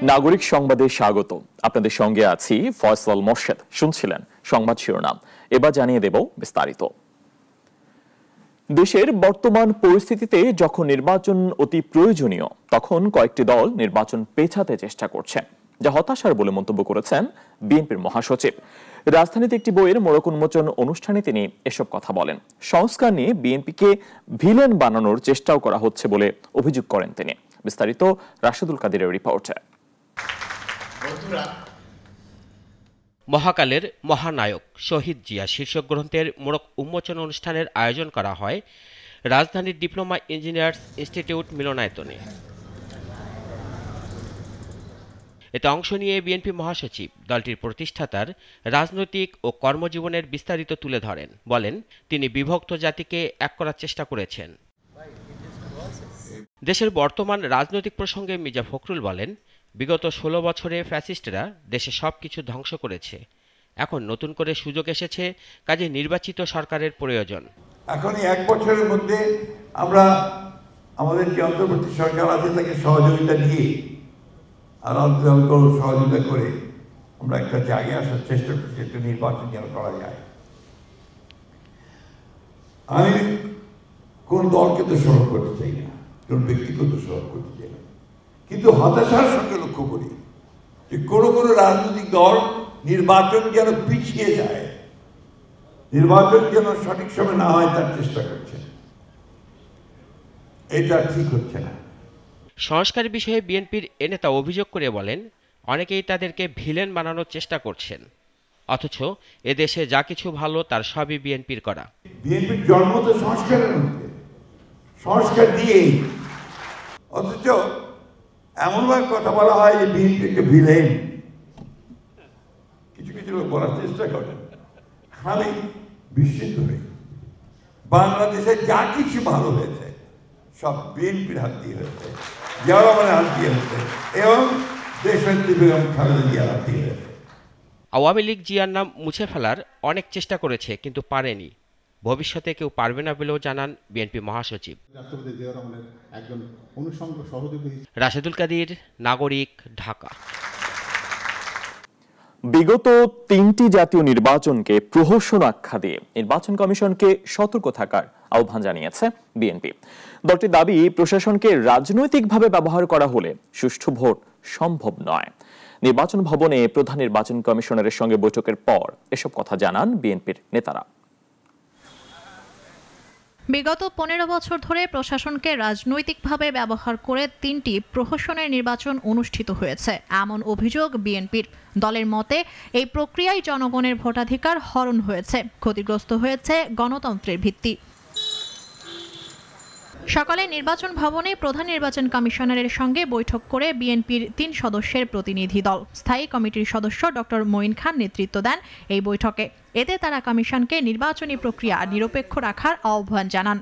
নাগরিক সংবাদে স্বাগত। আপনাদের সঙ্গে আছি ফয়সাল মোর্শেদ। শুনছিলেন সংবাদ শিরোনাম, এবার জানিয়ে দেব বিস্তারিত। দেশের বর্তমান পরিস্থিতিতে যখন নির্বাচন অতি প্রয়োজনীয়, তখন কয়েকটি দল নির্বাচন পেছাতে চেষ্টা করছে, যা হতাশার বলে মন্তব্য করেছেন বিএনপির মহাসচিব। রাজধানীতে একটি বইয়ের মোড়ক উন্মোচন অনুষ্ঠানে তিনি এসব কথা বলেন। সংস্কার নিয়ে বিএনপিকে ভিলেন বানানোর চেষ্টাও করা হচ্ছে বলে অভিযোগ করেন তিনি। বিস্তারিত রাশেদুল কাদিরের রিপোর্টে। মহাকালের মহানায়ক শহীদ জিয়া শীর্ষক গ্রন্থের মোড়ক উন্মোচন অনুষ্ঠানের আয়োজন করা হয় রাজধানীর ডিপ্লোমা ইঞ্জিনিয়ার্স ইনস্টিটিউট মিলনায়তনে। এতে অংশ নিয়ে বিএনপি মহাসচিব দলটির প্রতিষ্ঠাতার রাজনৈতিক ও কর্মজীবনের বিস্তারিত তুলে ধরেন। বলেন, তিনি বিভক্ত জাতিকে এক করার চেষ্টা করেছেন। দেশের বর্তমান রাজনৈতিক প্রসঙ্গে মির্জা ফখরুল বলেন, বিগত 16 বছরে ফ্যাসিস্টরা দেশে সবকিছু ধ্বংস করেছে। এখন নতুন করে সুযোগ এসেছে, কাজে নির্বাচিত সরকারের প্রয়োজন। এখন এই 1 বছরের মধ্যে আমরা আমাদের যে অন্তর্বর্তী সরকার আছে তাকে সহযোগিতা দিয়ে আর সহযোগিতা করে আমরা একটা জায়গায় আসার চেষ্টা করছি, একটা নির্বাচন যেন করা যায়। আমি কোন দলকে দোষারোপ করতে চাই না, কোন ব্যক্তিকে দোষারোপ করতে চাই না, কিন্তু হতাশার সঙ্গে লক্ষ্য করি যে কোনো কোনো রাজনৈতিক দল নির্বাচন যেন পিছিয়ে যায়, নির্বাচন যেন সঠিক সময় না হয় তার চেষ্টা করছে। এটা ঠিক হচ্ছে না। সংস্কার বিষয়ে বিএনপির এ নেতা অভিযোগ করে বলেন, অনেকেই তাদেরকে ভিলেন বানানোর চেষ্টা করছেন, অথচ এদেশে যা কিছু ভালো তার সবই বিএনপির করা। বিএনপির জন্ম তো সংস্কারের মধ্যে, সংস্কার দিয়েই, অথচ এমনভাবে কথা বলা হয় যে বিএনপিকে ভিলেন। কিছু কিছু লোক বলার চেষ্টা করেন, আমি বিস্মিত হই। বাংলাদেশে যা কিছু ভালো হয়েছে সব বিএনপির হাত দিয়ে হয়েছে, জিয়া রহমানের হাত দিয়ে হয়েছে এবং দেশনেত্রী বেগম খালেদা জিয়ার হাত দিয়ে হয়েছে। আওয়ামী লীগ জিয়ার নাম মুছে ফেলার অনেক চেষ্টা করেছে, কিন্তু পারেনি। ভবিষ্যতে কেউ পারবে না বলেও জানান বিএনপি মহাসচিব। রাশেদুল কাদির, নাগরিক, ঢাকা। বিগত 3টি জাতীয় নির্বাচনকে প্রহসন আখ্যা দিয়ে নির্বাচন কমিশনকে সতর্ক থাকার আহ্বান জানিয়েছে বিএনপি। দলটির দাবি, প্রশাসনকে রাজনৈতিকভাবে ব্যবহার করা হলে সুষ্ঠু ভোট সম্ভব নয়। নির্বাচন ভবনে প্রধান নির্বাচন কমিশনারের সঙ্গে বৈঠকের পর এসব কথা জানান বিএনপির নেতারা। বিগত 15 বছর ধরে প্রশাসনকে রাজনৈতিকভাবে ব্যবহার করে 3টি প্রহসনের নির্বাচন অনুষ্ঠিত হয়েছে, এমন অভিযোগ বিএনপির। দলের মতে এই প্রক্রিয়ায় জনগণের ভোটাধিকার হরণ হয়েছে, ক্ষতিগ্রস্ত হয়েছে গণতন্ত্রের ভিত্তি। সকালে নির্বাচন ভবনে প্রধান নির্বাচন কমিশনারের সঙ্গে বৈঠক করে বিএনপির 3 সদস্যের প্রতিনিধি দল স্থায়ী কমিটির সদস্য ডক্টর মঈন খান নেতৃত্ব দেন এই বৈঠকে। এতে তারা কমিশনকে নির্বাচনী প্রক্রিয়া নিরপেক্ষ রাখার আহ্বান জানান।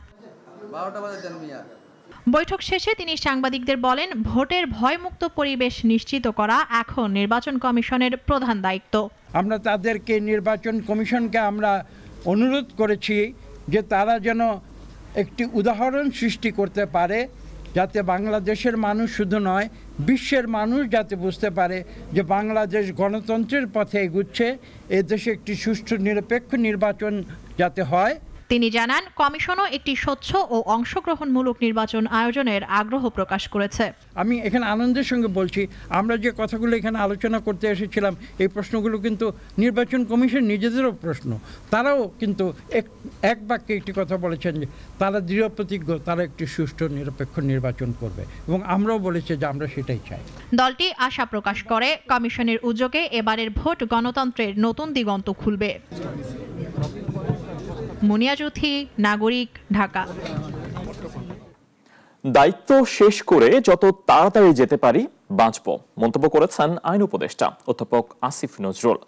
বৈঠক শেষে তিনি সাংবাদিকদের বলেন, ভোটের ভয়মুক্ত পরিবেশ নিশ্চিত করা এখন নির্বাচন কমিশনের প্রধান দায়িত্ব। আমরা তাদেরকে, নির্বাচন কমিশনকে আমরা অনুরোধ করেছি যে তারা যেন একটি উদাহরণ সৃষ্টি করতে পারে, যাতে বাংলাদেশের মানুষ শুধু নয়, বিশ্বের মানুষ যাতে বুঝতে পারে যে বাংলাদেশ গণতন্ত্রের পথে এগুচ্ছে, এদেশে একটি সুষ্ঠু নিরপেক্ষ নির্বাচন যাতে হয়। তিনি জানান, কমিশনও একটি স্বচ্ছ ও অংশগ্রহণমূলক নির্বাচন আয়োজনের আগ্রহ প্রকাশ করেছে। আমি এখানে আনন্দের সঙ্গে বলছি, আমরা যে কথাগুলো এখানে আলোচনা করতে এসেছিলাম, এই প্রশ্নগুলো কিন্তু নির্বাচন কমিশন নিজেদেরও প্রশ্ন। তারাও কিন্তু এক বাক্যে একটি কথা বলেছেন যে তারা দৃঢ় প্রতিজ্ঞ, তারা একটি সুষ্ঠু নিরপেক্ষ নির্বাচন করবে, এবং আমরাও বলেছি যে আমরা সেটাই চাই। দলটি আশা প্রকাশ করে, কমিশনের উদ্যোগে এবারের ভোট গণতন্ত্রের নতুন দিগন্ত খুলবে। মুনিয়া জ্যোতি, নাগরিক, ঢাকা। দায়িত্ব শেষ করে যত তাড়াতাড়ি যেতে পারি বাঁচব, মন্তব্য করেছেন আইন উপদেষ্টা অধ্যাপক আসিফ নজরুল।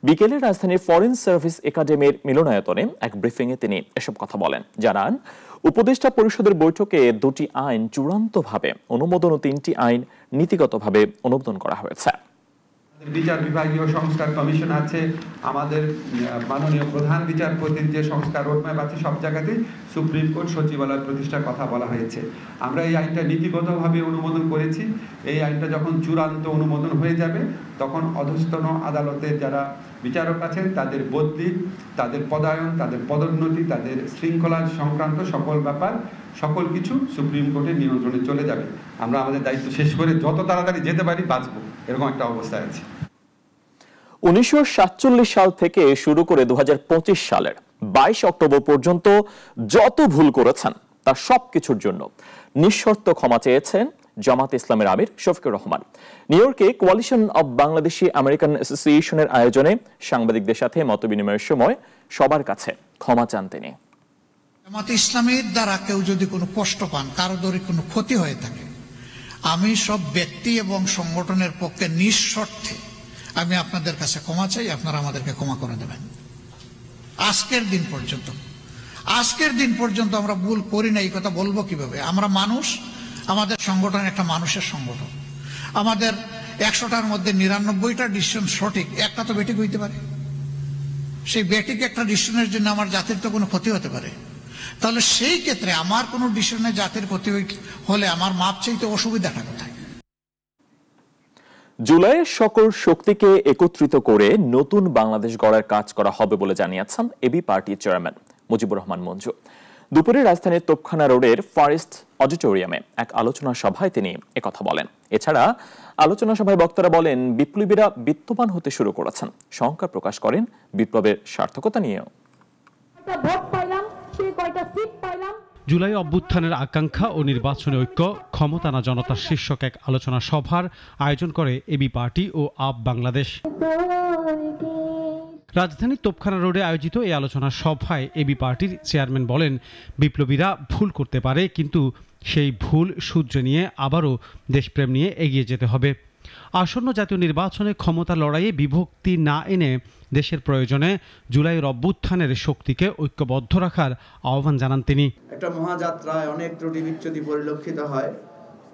বিকেলে রাজধানীর ফরেন সার্ভিস একাডেমির মিলনায়তনে এক ব্রিফিংয়ে তিনি এসব কথা বলেন। জানান, উপদেষ্টা পরিষদের বৈঠকে 2টি আইন চূড়ান্তভাবে অনুমোদন ও 3টি আইন নীতিগতভাবে অনুমোদন করা হয়েছে। বিচার বিভাগীয় সংস্কার কমিশন আছে, আমাদের মাননীয় প্রধান বিচারপতির যে সংস্কার রোডম্যাপ আছে, সব জায়গাতেই সুপ্রিম কোর্ট সচিবালয় প্রতিষ্ঠার কথা বলা হয়েছে। আমরা এই আইনটা নীতিগতভাবে অনুমোদন করেছি। এই আইনটা যখন চূড়ান্ত অনুমোদন হয়ে যাবে তখন অধস্তন আদালতের যারা বিচারক আছেন তাদের বদলি, তাদের পদায়ন, তাদের পদোন্নতি, তাদের শৃঙ্খলা সংক্রান্ত সকল ব্যাপার সকল কিছু সুপ্রিম কোর্টের নিয়ন্ত্রণে চলে যাবে। আমরা আমাদের দায়িত্ব শেষ করে যত তাড়াতাড়ি যেতে পারি বাঁচবো, এরকম একটা অবস্থায় আছে। 1947 সাল থেকে শুরু করে 2025 সালের 22 অক্টোবর পর্যন্ত যত ভুল করেছেন তার সবকিছুর জন্য নিঃশর্ত ক্ষমা চেয়েছেন জামাত ইসলামের আমির শফিকুর রহমান। নিউ ইয়র্কে কোয়ালিশন অব বাংলাদেশি আমেরিকান অ্যাসোসিয়েশনের আয়োজনে সাংবাদিকদের সাথে মতবিনিময়ের সময় সবার কাছে ক্ষমা চান তিনি। জামাত ইসলামের দ্বারা কেউ যদি কোনো কষ্ট পান, কারো যদি কোনো ক্ষতি হয়ে থাকে, আমি সব ব্যক্তি এবং সংগঠনের পক্ষে নিঃশর্তে আমি আপনাদের কাছে ক্ষমা চাই, আপনারা আমাদেরকে ক্ষমা করে দেবেন। আজকের দিন পর্যন্ত আমরা ভুল করি না, এই কথা বলবো কিভাবে? আমরা মানুষ, আমাদের সংগঠন একটা মানুষের সংগঠন। আমাদের 100টার মধ্যে 99টা ডিসিশন সঠিক, একটা তো বেঠিক হইতে পারে। সেই বেঠিক একটা ডিসিশনের জন্য আমার জাতির তো কোনো ক্ষতি হতে পারে। তাহলে সেই ক্ষেত্রে আমার কোনো ডিসিশনে জাতির ক্ষতি হলে আমার মাপ চাইতে অসুবিধাটা কোথায়? জুলাইয়ের সকল শক্তিকে একত্রিত করে নতুন বাংলাদেশ গড়ার কাজ করা হবে বলে জানিয়েছেন এবি পার্টির চেয়ারম্যান মুজিবুর রহমান মঞ্জু। দুপুরে রাজধানীর তোপখানা রোডের ফরেস্ট অডিটোরিয়ামে এক আলোচনা সভায় তিনি একথা বলেন। এছাড়া আলোচনা সভায় বক্তারা বলেন, বিপ্লবীরা বিত্তবান হতে শুরু করেছেন, শঙ্কা প্রকাশ করেন বিপ্লবের সার্থকতা নিয়েও। জুলাই অভ্যুত্থানের আকাঙ্ক্ষা ও নির্বাচনী ঐক্য, ক্ষমতানা জনতার শীর্ষক এক আলোচনা সভার আয়োজন করে এবি পার্টি ও আপ বাংলাদেশ। রাজধানীর তোপখানা রোডে আয়োজিত এই আলোচনা সভায় এবি পার্টির চেয়ারম্যান বলেন, বিপ্লবীরা ভুল করতে পারে, কিন্তু সেই ভুল শুধরে নিয়ে আবারও দেশপ্রেম নিয়ে এগিয়ে যেতে হবে। আসন্ন জাতীয় নির্বাচনে ক্ষমতা লড়াইয়ে বিভক্তি না এনে দেশের প্রয়োজনে জুলাইয়ের অভ্যুত্থানের শক্তিকে ঐক্যবদ্ধ রাখার আহ্বান জানান তিনি। একটা মহাযাত্রায় অনেক ত্রুটি বিচ্যুতি পরিলক্ষিত হয়,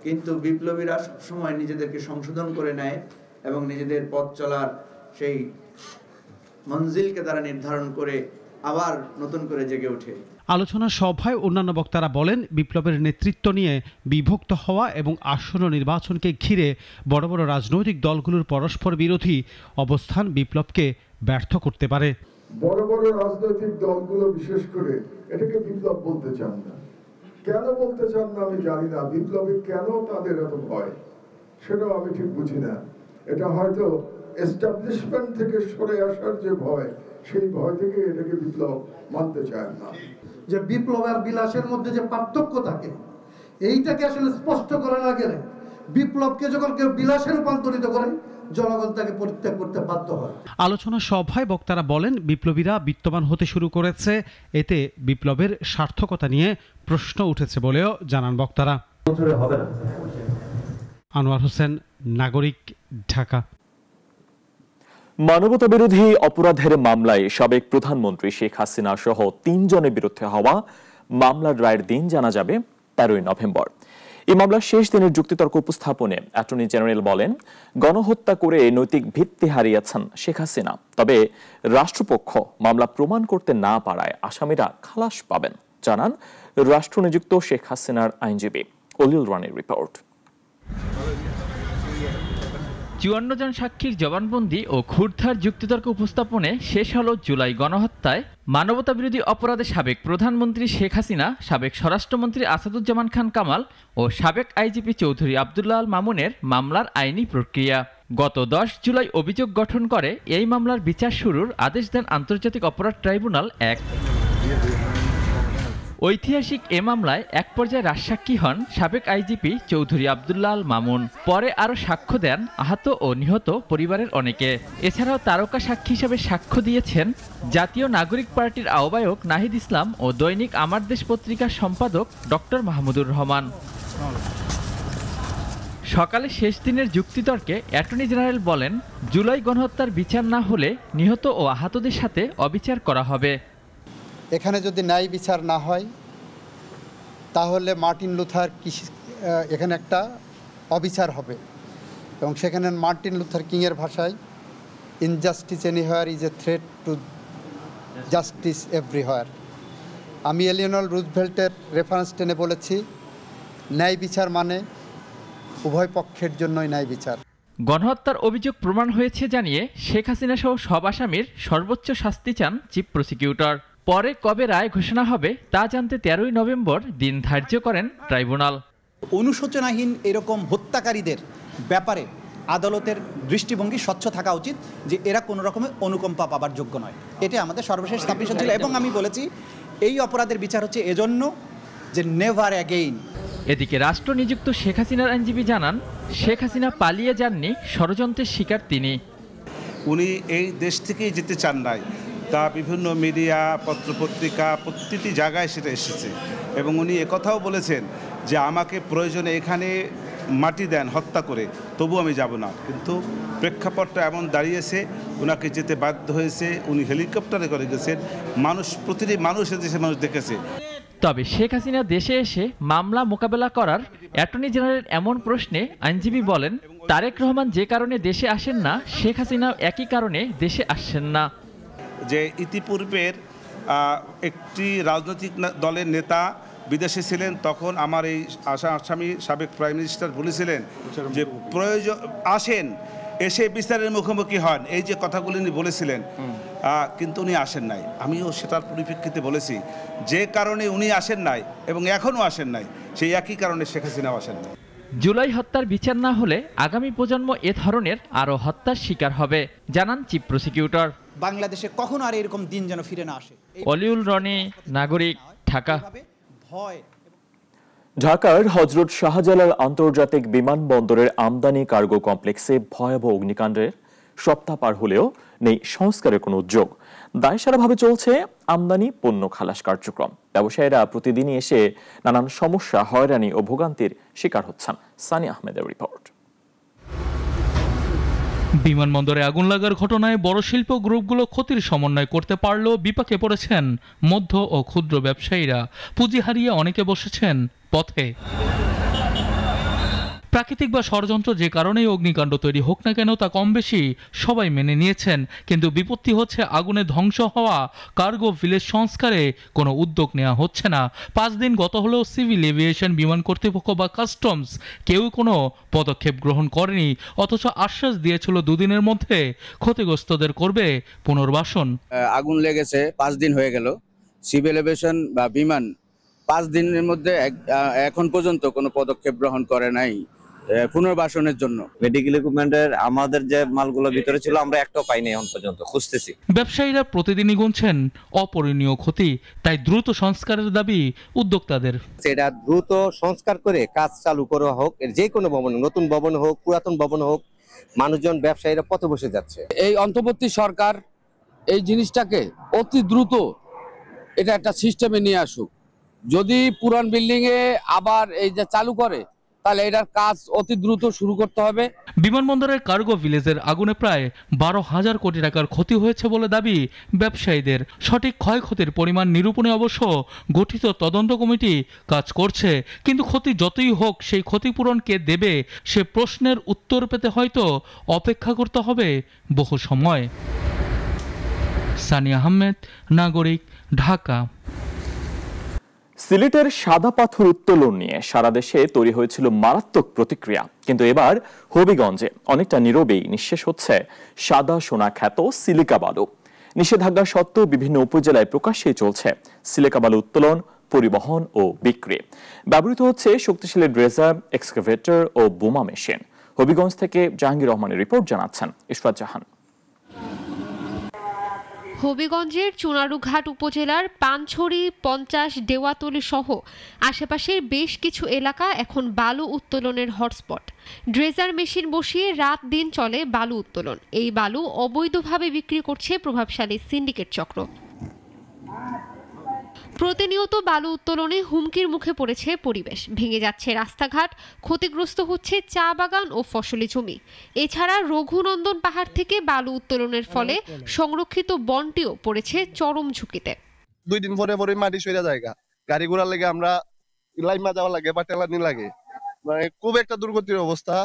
কিন্তু বিপ্লবীরা সবসময় নিজেদেরকে সংশোধন করে নেয় এবং নিজেদের পথ চলার সেই মঞ্জিলকে তারা নির্ধারণ করে আবার নতুন করে জেগে ওঠে। আলোচনা সভায় অন্যান্য বক্তারা বলেন, বিপ্লবের নেতৃত্ব নিয়ে বিভক্ত হওয়া এবং আসন্ন নির্বাচনকে ঘিরে বড় বড় রাজনৈতিক দলগুলোর পরস্পর বিরোধী অবস্থান বিপ্লবকে ব্যর্থ করতে পারে। বড় বড় রাজনৈতিক দলগুলো বিশেষ করে এটাকে বিপ্লব বলতে চান না। কেন বলতে চান না আমি জানি না। বিপ্লবে কেন তাদের এত ভয় সেটাও আমি ঠিক বুঝি না। এটা হয়তো এস্টাবলিশমেন্ট থেকে সরে আসার যে ভয়, সেই ভয় থেকে এটাকে বিপ্লব মানতে চায় না। যে বিপ্লব আর বিলাসের মধ্যে যে পার্থক্য থাকে, এইটাকে আসলে স্পষ্ট করা না গেলে বিপ্লবকে যখন কেউ বিলাসে রূপান্তরিত করে, জনগণ তাকে পরিত্যাগ করতে বাধ্য হয়। আলোচনা সভায় বক্তারা বলেন, বিপ্লবীরা বিত্তবান হতে শুরু করেছে, এতে বিপ্লবের সার্থকতা নিয়ে প্রশ্ন উঠেছে বলেও জানান বক্তারা। আনোয়ার হোসেন, নাগরিক, ঢাকা। মানবতাবিরোধী অপরাধের মামলায় সাবেক প্রধানমন্ত্রী শেখ হাসিনা সহ 3 জনের বিরুদ্ধে হওয়া মামলার রায়ের দিন জানা যাবে 13ই নভেম্বর। এই মামলার শেষ দিনের যুক্তিতর্ক উপস্থাপনে অ্যাটর্নি জেনারেল বলেন, গণহত্যা করে নৈতিক ভিত্তি হারিয়েছেন শেখ হাসিনা। তবে রাষ্ট্রপক্ষ মামলা প্রমাণ করতে না পারায় আসামিরা খালাস পাবেন, জানান রাষ্ট্রনিযুক্ত শেখ হাসিনার আইনজীবী অলিউল রানের রিপোর্ট। 54 জন সাক্ষীর জবানবন্দি ও ক্ষুরধার যুক্তিতর্ক উপস্থাপনে শেষ হল জুলাই গণহত্যায় মানবতাবিরোধী অপরাধে সাবেক প্রধানমন্ত্রী শেখ হাসিনা, সাবেক স্বরাষ্ট্রমন্ত্রী আসাদুজ্জামান খান কামাল ও সাবেক আইজিপি চৌধুরী আব্দুল্লাহ আল মামুনের মামলার আইনি প্রক্রিয়া। গত 10 জুলাই অভিযোগ গঠন করে এই মামলার বিচার শুরুর আদেশ দেন আন্তর্জাতিক অপরাধ ট্রাইব্যুনাল 1। ঐতিহাসিক এ মামলায় এক পর্যায়ে রাজসাক্ষী হন সাবেক আইজিপি চৌধুরী আব্দুল্লাহ আল মামুন। পরে আরও সাক্ষ্য দেন আহত ও নিহত পরিবারের অনেকে। এছাড়াও তারকা সাক্ষী হিসেবে সাক্ষ্য দিয়েছেন জাতীয় নাগরিক পার্টির আহ্বায়ক নাহিদ ইসলাম ও দৈনিক আমার দেশ পত্রিকার সম্পাদক ডক্টর মাহমুদুর রহমান। সকালে শেষ দিনের যুক্তিতর্কে অ্যাটর্নি জেনারেল বলেন, জুলাই গণহত্যার বিচার না হলে নিহত ও আহতদের সাথে অবিচার করা হবে। এখানে যদি ন্যায় বিচার না হয় তাহলে মার্টিন লুথার এখানে একটা অবিচার হবে এবং সেখানে মার্টিন লুথার কিংয়ের ভাষায় injustice anywhere is a threat to justice everywhere. আমি এলিয়নর রুজভেল্টের রেফারেন্স টেনে বলেছি, ন্যায় বিচার মানে উভয় পক্ষের জন্যই ন্যায় বিচার। গণহত্যার অভিযোগ প্রমাণ হয়েছে জানিয়ে শেখ হাসিনা সহ সব আসামির সর্বোচ্চ শাস্তি চান চিফ প্রসিকিউটর। পরে কবে রায় ঘোষণা হবে তা জানতে 13ই নভেম্বর দিন ধার্য করেন ট্রাইব্যুনাল। অনুশোচনাহীন এরকম হত্যাকারীদের ব্যাপারে আদালতের দৃষ্টিভঙ্গি স্বচ্ছ থাকা উচিত যে এরা কোনো রকমের অনুকম্পা পাবার যোগ্য নয়। এটা আমাদের সর্বশেষ সাবমিশন ছিল এবং আমি বলেছি এই অপরাধের বিচার হচ্ছে এজন্য যে নেভার অ্যাগেইন। এদিকে রাষ্ট্র নিযুক্ত শেখ হাসিনার আইনজীবী জানান, শেখ হাসিনা পালিয়ে যাননি, ষড়যন্ত্রের শিকার তিনি। উনি এই দেশ থেকেই যেতে চান নাই, তা বিভিন্ন মিডিয়া পত্রপত্রিকা প্রতিটি জায়গায় সেটা এসেছে এবং উনি একথাও বলেছেন যে আমাকে প্রয়োজনে এখানে মাটি দেন হত্যা করে, তবু আমি যাব না। কিন্তু প্রেক্ষাপটটা এমন দাঁড়িয়েছে, ওনাকে যেতে বাধ্য হয়েছে। উনি হেলিকপ্টারে করে গেছেন, প্রতিটি মানুষ এদেশে মানুষ দেখেছে। তবে শেখ হাসিনা দেশে এসে মামলা মোকাবেলা করার অ্যাটর্নি জেনারেলের এমন প্রশ্নে আইনজীবী বলেন, তারেক রহমান যে কারণে দেশে আসেন না, শেখ হাসিনাও একই কারণে দেশে আসছেন না। যে ইতিপূর্বের একটি রাজনৈতিক দলের নেতা বিদেশে ছিলেন, তখন আমার এই আসামি সাবেক প্রাইম মিনিস্টার বলেছিলেন যে প্রয়োজন আসেন, এসে বিচারের মুখোমুখি হন, এই যে কথাগুলি উনি বলেছিলেন, কিন্তু উনি আসেন নাই। আমিও সেটার পরিপ্রেক্ষিতে বলেছি যে কারণে উনি আসেন নাই এবং এখনও আসেন নাই, সেই একই কারণে শেখ হাসিনাও আসেন নাই। জুলাই হত্যার বিচার না হলে আগামী প্রজন্ম এ ধরনের আরও হত্যার শিকার হবে, জানান চিফ প্রসিকিউটর। বাংলাদেশে কখনো আর এরকম দিন যেন ফিরে না আসে। অলিউল রনি, নাগরিক, ঢাকা। ঢাকার হযরত শাহজালাল আন্তর্জাতিক বিমানবন্দরের আমদানি কার্গো কমপ্লেক্সে ভয়াবহ অগ্নিকাণ্ডের সপ্তাহ পার হলেও নেই সংস্কারের কোনো উদ্যোগ। দায়সারাভাবে চলছে আমদানি পণ্য খালাস কার্যক্রম। ব্যবসায়ীরা প্রতিদিনই এসে নানান সমস্যা, হয়রানি ও ভোগান্তির শিকার হচ্ছেন। সানি আহমেদের রিপোর্ট। বিমানবন্দরে আগুন লাগার ঘটনায় বড় শিল্প গ্রুপগুলো ক্ষতির সমন্বয় করতে পারলেও বিপাকে পড়েছেন মধ্য ও ক্ষুদ্র ব্যবসায়ীরা। পুঁজি হারিয়ে অনেকে বসেছেন পথে। প্রাকৃতিক বা ষড়যন্ত্র যে কারণেই অগ্নিকাণ্ড তৈরি হোক না কেন, তা কম বেশি সবাই মেনে নিয়েছেন। কিন্তু বিপত্তি হচ্ছে আগুনে ধ্বংস হওয়া কার্গো ভিলেজ সংস্কারে কোনো উদ্যোগ নেওয়া হচ্ছে না। 5 দিন গত হলেও সিভিল এভিয়েশন, বিমান কর্তৃপক্ষ বা কাস্টমস কেউ কোনো পদক্ষেপ গ্রহণ করেনি, অথচ আশ্বাস দিয়েছিল 2 দিনের মধ্যে ক্ষতিগ্রস্তদের করবে পুনর্বাসন। আগুন লেগেছে 5 দিন হয়ে গেল, সিভিল এভিয়েশন বা বিমান 5 দিনের মধ্যে এখন পর্যন্ত কোনো পদক্ষেপ গ্রহণ করে নাই পুনর্বাসনের জন্য। মেডিকেল ইকুইপমেন্টের আমাদের যে মালগুলো ভিতরে ছিল আমরা একটাও পাইনি এখন পর্যন্ত, খুঁজতেছি। ব্যবসায়ীরা প্রতিদিনই গুনছেন অপরিণীয় ক্ষতি, তাই দ্রুত সংস্কারের দাবি উদ্যোক্তাদের। এটা দ্রুত সংস্কার করে কাজ চালু করা হোক, যে কোনো ভবন, নতুন ভবন হোক, পুরাতন ভবন হোক, মানুষজন ব্যবসায়ীরা পথে বসে যাচ্ছে। এই অন্তর্বর্তী সরকার এই জিনিসটাকে অতি দ্রুত এটা একটা সিস্টেমে নিয়ে আসুক। যদি পুরান বিল্ডিং এ আবার এই যে চালু করে, তাহলে এটার কাজ অতি দ্রুত শুরু করতে হবে। বিমানবন্দরের কার্গো ভিলেজের আগুনে প্রায় 12,000 কোটি টাকার ক্ষতি হয়েছে বলে দাবি ব্যবসায়ীদের। সঠিক ক্ষয়ক্ষতির পরিমাণ নিরূপণে অবশ্য গঠিত তদন্ত কমিটি কাজ করছে, কিন্তু ক্ষতি যতই হোক সেই ক্ষতিপূরণ কে দেবে সে প্রশ্নের উত্তর পেতে হয়তো অপেক্ষা করতে হবে বহু সময়। সানি আহমেদ, নাগরিক, ঢাকা। সিলেটের সাদা পাথর উত্তোলন নিয়ে সারা দেশে তৈরি হয়েছিল মারাত্মক প্রতিক্রিয়া, কিন্তু এবার হবিগঞ্জে অনেকটা নীরবেই নিঃশেষ হচ্ছে সাদা সোনা খ্যাত সিলিকা বালু। নিষেধাজ্ঞা সত্ত্বেও বিভিন্ন উপজেলায় প্রকাশ্যে চলছে সিলিকা বালু উত্তোলন, পরিবহন ও বিক্রি। ব্যবহৃত হচ্ছে শক্তিশালী ড্রেজার, এক্সকাভেটর ও বোমা মেশিন। হবিগঞ্জ থেকে জাহাঙ্গীর রহমানের রিপোর্ট, জানাচ্ছেন ইশরাত জাহান। হবিগঞ্জের চুনারুঘাট উপজেলার পানছড়ি, 50, দেওয়াতলি সহ আশেপাশের বেশ কিছু এলাকা এখন বালু উত্তোলনের হটস্পট। ড্রেজার মেশিন বসিয়ে রাত দিন চলে বালু উত্তোলন। এই বালু অবৈধভাবে বিক্রি করছে প্রভাবশালী সিন্ডিকেট চক্র। প্রতিনিয়ত বালু উত্তোলনে হুমকির মুখে পড়েছে পরিবেশ, ভেঙে যাচ্ছে রাস্তাঘাট, ক্ষতিগ্রস্ত হচ্ছে চা বাগান ও ফসলি জমি। এছাড়া রঘুনন্দন পাহাড় থেকে বালু উত্তোলনের ফলে সংরক্ষিত বনটিও পড়েছে চরম ঝুঁকিতে। 2 দিন পরে পরে মাটি সইরা জায়গা, গাড়ি ঘোড়ার লাগে আমরা লাইমা যাওয়া লাগে বা টেলানি লাগে, মানে খুব একটা দুর্গতির অবস্থা।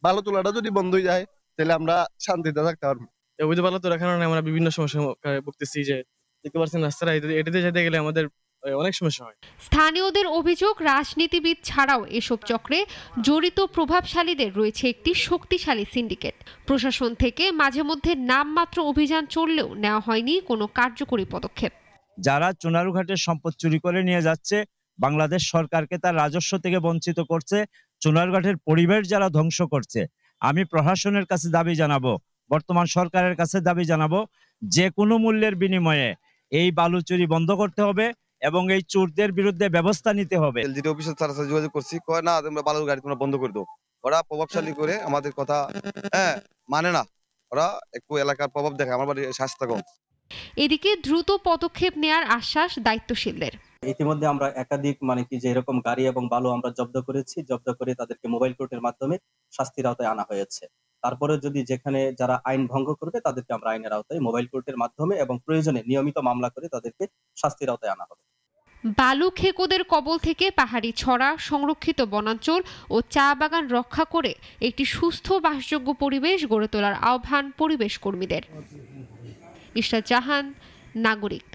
বালু তোলাটা যদি বন্ধ হয়ে যায় তাহলে আমরা শান্তিতে থাকতে পারবো। অবৈধ বালু তোলার কারণে আমরা বিভিন্ন সমস্যা ভুগতেছি, যে দেখতে পাচ্ছেন রাস্তায় এটাতে যেতে গেলে আমাদের অনেক সমস্যা হয়। স্থানীয়দের অভিযোগ, রাজনীতিবিদ ছাড়াও এসব চক্রে জড়িত প্রভাবশালীদের রয়েছে একটি শক্তিশালী সিন্ডিকেট। প্রশাসন থেকে মাঝে মধ্যে নামমাত্র অভিযান চললেও নেওয়া হয়নি কোনো কার্যকরী পদক্ষেপ। যারা চুনারুঘাটের সম্পদ চুরি করে নিয়ে যাচ্ছে, বাংলাদেশ সরকারকে তার রাজস্ব থেকে বঞ্চিত করছে, চুনারুঘাটের পরিবেশ যারা ধ্বংস করছে, আমি প্রশাসনের কাছে দাবি জানাবো, বর্তমান সরকারের কাছে দাবি জানাবো, যে কোনো মূল্যের বিনিময়ে এই বালু চুরি বন্ধ করতে হবে এবং এই চোরদের বিরুদ্ধে ব্যবস্থা নিতে হবে। এলজিডি অফিসের সাথে যোগাযোগ করছি, কয় না তোমরা বালুর গাড়ি তোমরা বন্ধ করে দাও। ওরা প্রভাবশালী করে আমাদের কথা মানে না, ওরা একটু এলাকার প্রভাব দেখে, আমার বাড়ি স্বাস্থ্য কম। এদিকে দ্রুত পদক্ষেপ নেয়ার আশ্বাস দায়িত্বশীলদের। ইতিমধ্যে আমরা একাধিক যে এরকম গাড়ি এবং বালু আমরা জব্দ করেছি, জব্দ করে তাদেরকে মোবাইল কোর্টের মাধ্যমে শাস্তির আওতায় আনা হয়েছে। তারপরে যদি যেখানে যারা আইন ভঙ্গ করবে তাদেরকে আমরা আইনের আওতায় মোবাইল কোর্টের মাধ্যমে এবং প্রয়োজনে নিয়মিত মামলা করে তাদেরকে শাস্তির আওতায় আনা হবে। বালু খেকোদের কবল থেকে পাহাড়ি ছড়া, সংরক্ষিত বনাঞ্চল ও চা বাগান রক্ষা করে একটি সুস্থ বাসযোগ্য পরিবেশ গড়ে তোলার আহ্বান পরিবেশ কর্মীদের। ইশরাত জাহান, নাগরিক।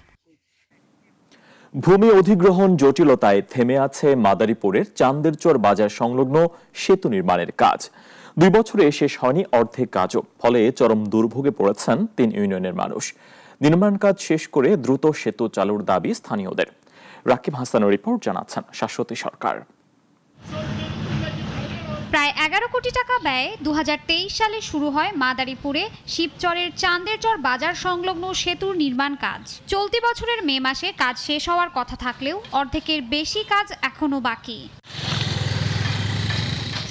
ভূমি অধিগ্রহণ জটিলতায় থেমে আছে মাদারীপুরের চান্দেরচর বাজার সংলগ্ন সেতু নির্মাণের কাজ। 2 বছরে শেষ হয়নি অর্ধেক কাজও, ফলে চরম দুর্ভোগে পড়েছেন 3 ইউনিয়নের মানুষ। নির্মাণ কাজ শেষ করে দ্রুত সেতু চালুর দাবি স্থানীয়দের। রাকিব হাসানের রিপোর্ট, জানাচ্ছেন শাশ্বতী সরকার। প্রায় 11 কোটি টাকা ব্যয়ে 2023 সালে শুরু হয় মাদারীপুরে শিবচরের চান্দেরচর বাজার সংলগ্ন সেতুর নির্মাণ কাজ। চলতি বছরের মে মাসে কাজ শেষ হওয়ার কথা থাকলেও অর্ধেকের বেশি কাজ এখনো বাকি।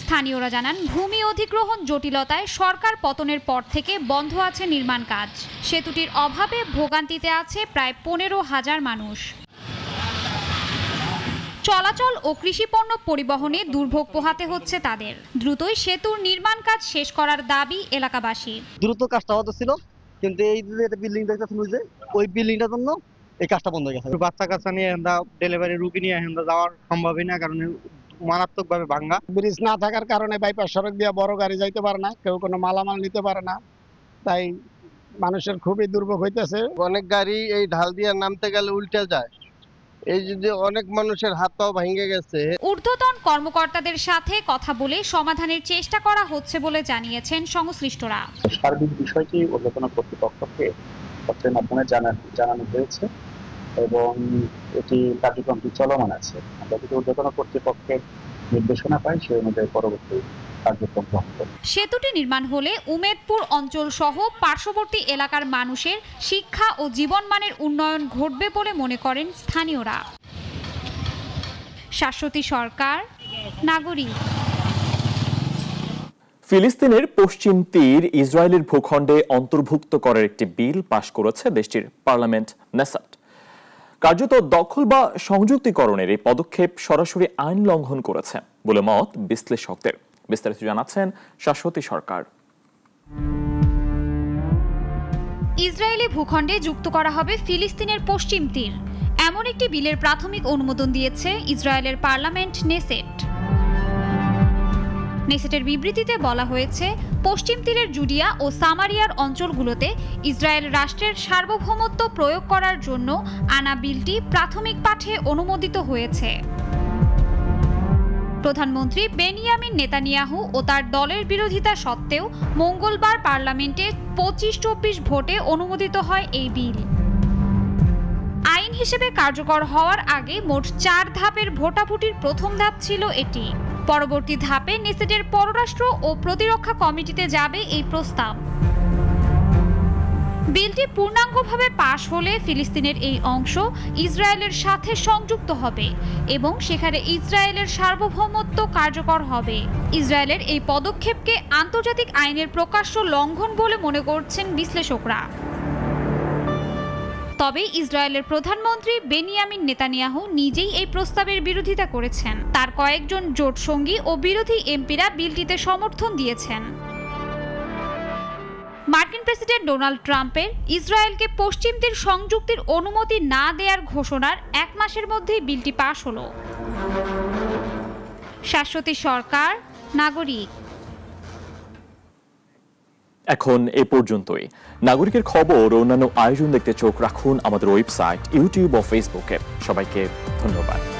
স্থানীয়রা জানান, ভূমি অধিগ্রহণ জটিলতায় সরকার পতনের পর থেকে বন্ধ আছে নির্মাণ কাজ। সেতুটির অভাবে ভোগান্তিতে আছে প্রায় 15,000 মানুষ। চলাচল ও কৃষিপণ্য পরিবহনে দুর্ভোগ পোহাতে হচ্ছে তাদের। দ্রুতই সেতুর নির্মাণ কাজ শেষ করার দাবি এলাকাবাসীর। দ্রুত কাজটা হতে ছিল, কিন্তু এই যে বিল্ডিং দেখতেছেন যে ওই বিল্ডিংটার জন্য এই কাজটা বন্ধ হয়ে গেছে। বাচ্চা কাচ্চা নিয়ে আমরা ডেলিভারি রুগী নিয়ে আমরা যাওয়ার সম্ভবই না, কারণ মারাত্মকভাবে ভাঙা। ব্রিজ না থাকার কারণে বাইপাস সড়ক দিয়ে বড় গাড়ি যাইতে পারে না, কেউ কোনো মালামাল নিতে পারে না, তাই মানুষের খুবই দুর্ভোগ হইতেছে। অনেক গাড়ি এই ঢাল দিয়ে নামতে গেলে উল্টে যায়, এই যে অনেক মানুষের হাত পাও ভেঙে গেছে। ঊর্ধ্বতন কর্মকর্তাদের সাথে কথা বলে সমাধানের চেষ্টা করা হচ্ছে বলে জানিয়েছেন সংশ্লিষ্টরা। সার্বিক বিষয়টি ঊর্ধ্বতন কর্তৃপক্ষকে পত্রের মাধ্যমে জানানো হয়েছে এবং এটি কার্যক্রমটি চলমান আছে। আমরা যদি ঊর্ধ্বতন কর্তৃপক্ষের নির্দেশনা পাই সেই অনুযায়ী পরবর্তী কার্যক্রম গ্রহণ করব। সেতুটি নির্মাণ হলে উমেদপুর অঞ্চল সহ পার্শ্ববর্তী এলাকার মানুষের শিক্ষা ও জীবনমানের উন্নয়ন ঘটবে বলে মনে করেন স্থানীয়রা। শাশ্বতী সরকার, নাগরিক। ফিলিস্তিনের পশ্চিম তীর ইসরায়েলের ভূখণ্ডে অন্তর্ভুক্ত করার একটি বিল পাশ করেছে দেশটির পার্লামেন্ট নেসাট। কার্যত দখল বা সংযুক্তিকরণের এই পদক্ষেপ সরাসরি আইন লঙ্ঘন করেছে বলে মত বিশ্লেষকদের। বিস্তারিত জানাচ্ছেন শাশ্বতী সরকার। ইসরায়েলি ভূখণ্ডে যুক্ত করা হবে ফিলিস্তিনের পশ্চিম তীর, এমন একটি বিলের প্রাথমিক অনুমোদন দিয়েছে ইসরায়েলের পার্লামেন্ট নেসেট। নেসেটের বিবৃতিতে বলা হয়েছে, পশ্চিম তীরের জুডিয়া ও সামারিয়ার অঞ্চলগুলোতে ইসরায়েল রাষ্ট্রের সার্বভৌমত্ব প্রয়োগ করার জন্য আনা বিলটি প্রাথমিক পাঠে অনুমোদিত হয়েছে। প্রধানমন্ত্রী বেনিয়ামিন নেতানিয়াহু ও তার দলের বিরোধিতা সত্ত্বেও মঙ্গলবার পার্লামেন্টে 25-24 ভোটে অনুমোদিত হয় এই বিল। আইন হিসেবে কার্যকর হওয়ার আগে মোট 4 ধাপের ভোটাভুটির প্রথম ধাপ ছিল এটি। পরবর্তী ধাপে নেসেটের পররাষ্ট্র ও প্রতিরক্ষা কমিটিতে যাবে এই প্রস্তাব। বিলটি পূর্ণাঙ্গভাবে পাশ হলে ফিলিস্তিনের এই অংশ ইসরায়েলের সাথে সংযুক্ত হবে এবং সেখানে ইসরায়েলের সার্বভৌমত্ব কার্যকর হবে। ইসরায়েলের এই পদক্ষেপকে আন্তর্জাতিক আইনের প্রকাশ্য লঙ্ঘন বলে মনে করছেন বিশ্লেষকরা। তবে ইসরায়েলের প্রধানমন্ত্রী বেনিয়ামিন নেতানিয়াহু নিজেই এই প্রস্তাবের বিরোধিতা করেছেন। তার কয়েকজন জোট সঙ্গী ও বিরোধী এমপিরা বিলটিতে সমর্থন দিয়েছেন। মার্কিন প্রেসিডেন্ট ডোনাল্ড ট্রাম্পের ইসরায়েলকে পশ্চিম তীর সংযুক্তির অনুমতি না দেওয়ার ঘোষণার 1 মাসের মধ্যেই বিলটি পাশ হলো। শাশ্বতী সরকার, নাগরিক। এখন এ পর্যন্তই। নাগরিকের খবর ও অন্যান্য আয়োজন দেখতে চোখ রাখুন আমাদের ওয়েবসাইট, ইউটিউব ও ফেসবুকে। সবাইকে ধন্যবাদ।